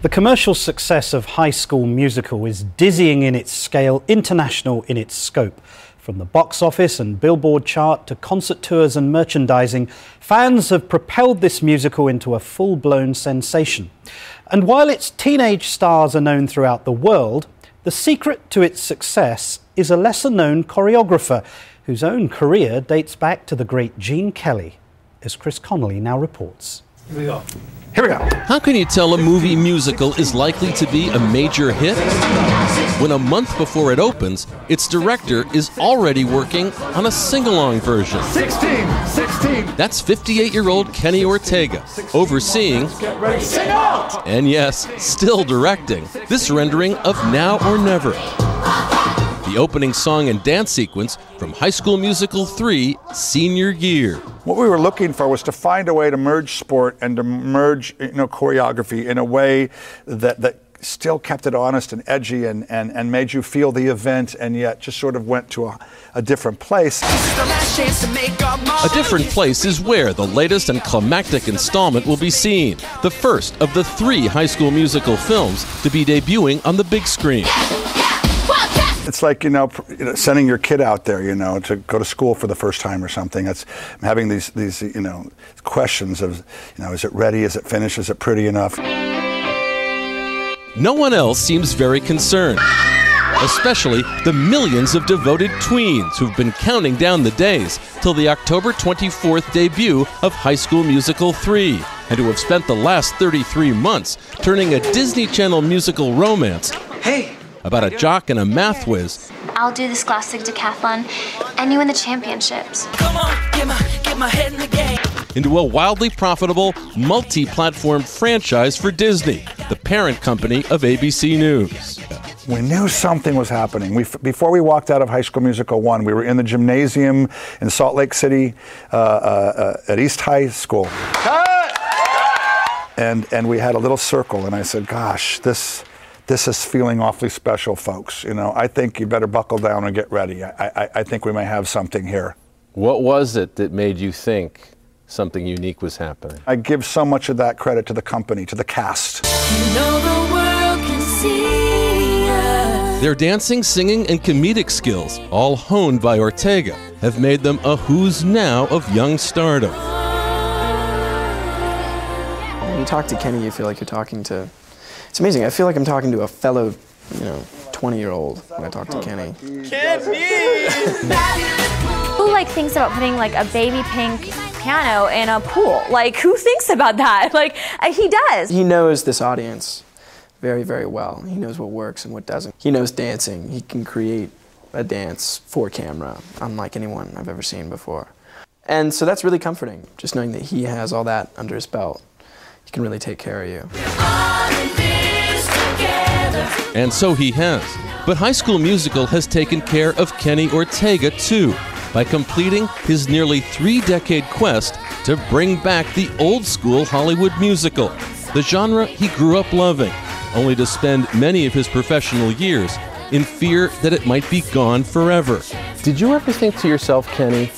The commercial success of High School Musical is dizzying in its scale, international in its scope. From the box office and Billboard chart to concert tours and merchandising, fans have propelled this musical into a full-blown sensation. And while its teenage stars are known throughout the world, the secret to its success is a lesser-known choreographer whose own career dates back to the great Gene Kelly, as Chris Connolly now reports. Here we go. How can you tell a movie musical is likely to be a major hit when a month before it opens, its director is already working on a sing-along version? 16. That's 58-year-old Kenny Ortega, overseeing, Get ready, sing out! and yes, still directing, this rendering of Now or Never. The opening song and dance sequence from High School Musical 3, Senior Year. What we were looking for was to find a way to merge sport and to merge, choreography in a way that still kept it honest and edgy and made you feel the event, and yet just sort of went to a different place. A different place is where the latest and climactic installment will be seen, the first of the 3 High School Musical films to be debuting on the big screen. It's like, sending your kid out there, to go to school for the first time or something. It's having these questions of, is it ready? Is it finished? Is it pretty enough? No one else seems very concerned, especially the millions of devoted tweens who've been counting down the days till the October 24th debut of High School Musical 3, and who have spent the last 33 months turning a Disney Channel musical romance about a jock and a math whiz I'll do this classic decathlon, and you win the championships. Come on, get my head in the game. into a wildly profitable, multi-platform franchise for Disney, the parent company of ABC News. We knew something was happening. Before we walked out of High School Musical 1, we were in the gymnasium in Salt Lake City at East High School. And we had a little circle, and I said, gosh, this is feeling awfully special, folks. I think you better buckle down and get ready. I think we may have something here. What was it that made you think something unique was happening? I give so much of that credit to the company, to the cast. The world can see us. Their dancing, singing, and comedic skills, all honed by Ortega, have made them a who's now of young stardom. When you talk to Kenny, you feel like you're talking to... It's amazing. I feel like I'm talking to a fellow, 20-year-old when I talk to Kenny. Who thinks about putting a baby pink piano in a pool? Who thinks about that? He does. He knows this audience very, very well. He knows what works and what doesn't. He knows dancing. He can create a dance for camera, unlike anyone I've ever seen before. And so that's really comforting, just knowing that he has all that under his belt. He can really take care of you. And so he has. But High School Musical has taken care of Kenny Ortega, too, by completing his nearly 3-decade quest to bring back the old-school Hollywood musical, the genre he grew up loving, only to spend many of his professional years in fear that it might be gone forever. Did you ever think to yourself, Kenny,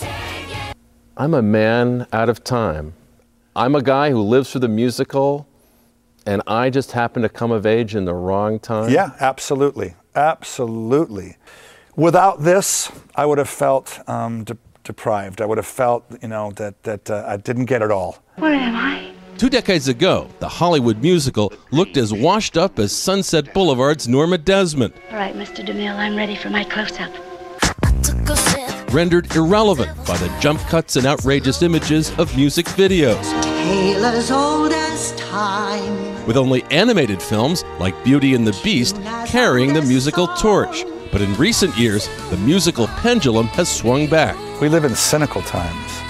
I'm a man out of time. I'm a guy who lives for the musical, and I just happen to come of age in the wrong time? Yeah, absolutely. Absolutely. Without this, I would have felt deprived. I would have felt, that I didn't get it all. Where am I? 2 decades ago, the Hollywood musical looked as washed up as Sunset Boulevard's Norma Desmond. All right, Mr. DeMille, I'm ready for my close-up. Rendered irrelevant by the jump cuts and outrageous images of music videos. Taylor's old as time. With only animated films like Beauty and the Beast carrying the musical torch. But in recent years, the musical pendulum has swung back. We live in cynical times,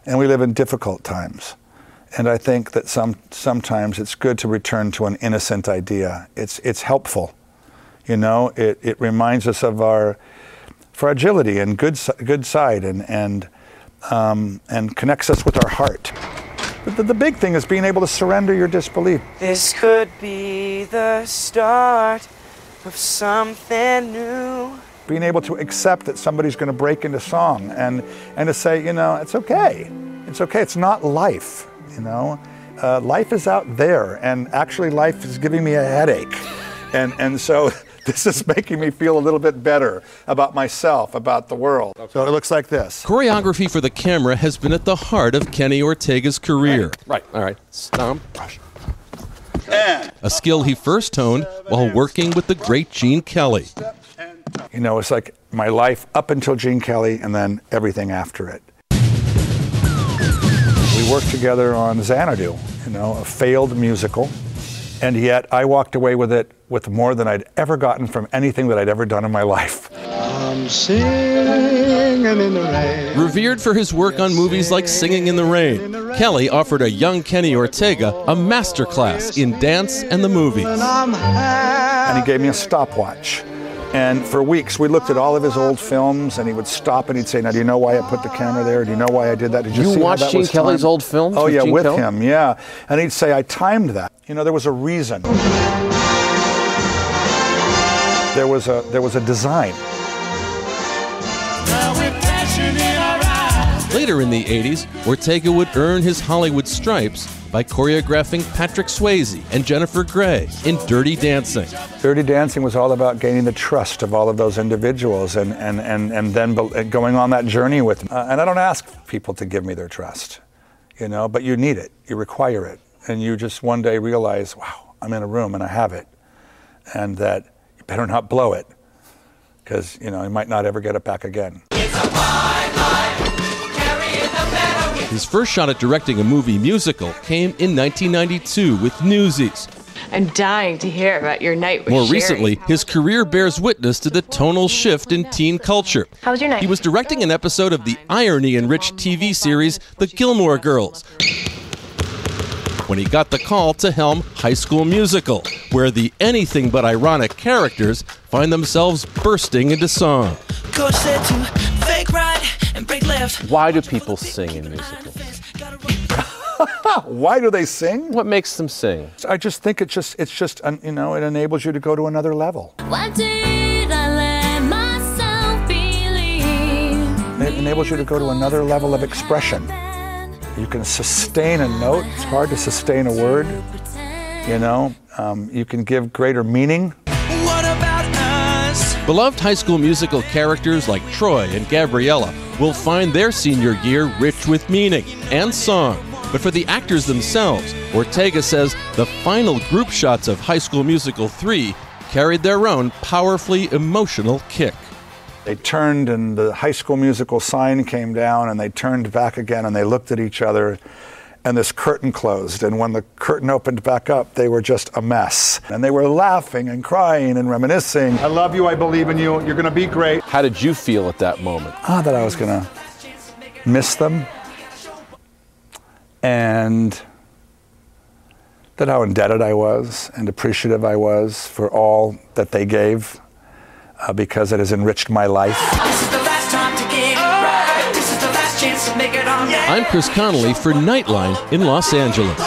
and we live in difficult times. And I think that sometimes it's good to return to an innocent idea. It's helpful. It reminds us of our fragility and good side, and connects us with our heart. But the big thing is being able to surrender your disbelief. This could be the start of something new. Being able to accept that somebody's going to break into song and to say, it's okay. It's okay. It's not life, life is out there, and actually life is giving me a headache. And so this is making me feel a little bit better about myself, about the world. So it looks like this. Choreography for the camera has been at the heart of Kenny Ortega's career. Right, all right. Stomp. A skill he first honed while working with the great Gene Kelly. You know, it's like my life up until Gene Kelly and then everything after it. We worked together on Xanadu, you know, a failed musical, and yet I walked away with it with more than I'd ever gotten from anything that I'd ever done in my life. I'm singing in the rain. Revered for his work on movies like Singing in the Rain, Kelly offered a young Kenny Ortega a masterclass in dance and the movies. And he gave me a stopwatch. And for weeks, we looked at all of his old films, and he would stop and he'd say, "Now, do you know why I put the camera there? Do you know why I did that? Did you see how that was watched Gene Kelly's old films? Oh, yeah, Gene with Kelly? him, yeah. And he'd say, I timed that. You know, there was a reason. There was a design. Later in the 80s, Ortega would earn his Hollywood stripes by choreographing Patrick Swayze and Jennifer Grey in Dirty Dancing. Dirty Dancing was all about gaining the trust of all of those individuals and then going on that journey with them. And I don't ask people to give me their trust, you know, but you need it, you require it. And you just one day realize, wow, I'm in a room and I have it. And that you better not blow it, because, you know, you might not ever get it back again. His first shot at directing a movie musical came in 1992 with Newsies. I'm dying to hear about your night with More Sherry. recently, his career bears witness to the tonal shift in teen culture. How was your night? He was directing an episode of the irony-enriched TV series The Gilmore Girls when he got the call to helm High School Musical, where the anything but ironic characters find themselves bursting into song. Coach said to fake right and break left. Why do people sing in musicals? Why do they sing? What makes them sing? I just think it's just you know, it enables you to go to another level. Why did I let myself believe? It enables you to go to another level of expression. You can sustain a note. It's hard to sustain a word. You know, you can give greater meaning. What about us? Beloved High School Musical characters like Troy and Gabriella will find their senior year rich with meaning and song. But for the actors themselves, Ortega says the final group shots of High School Musical 3 carried their own powerfully emotional kick. They turned and the High School Musical sign came down, and they turned back again and they looked at each other, and this curtain closed. And when the curtain opened back up, they were just a mess. And they were laughing and crying and reminiscing. I love you, I believe in you, you're gonna be great. How did you feel at that moment? That I was gonna miss them, and that how indebted I was and appreciative I was for all that they gave. Because it has enriched my life. This is the last time to get it right. This is the last chance to make it on. I'm Chris Connolly for Nightline in Los Angeles.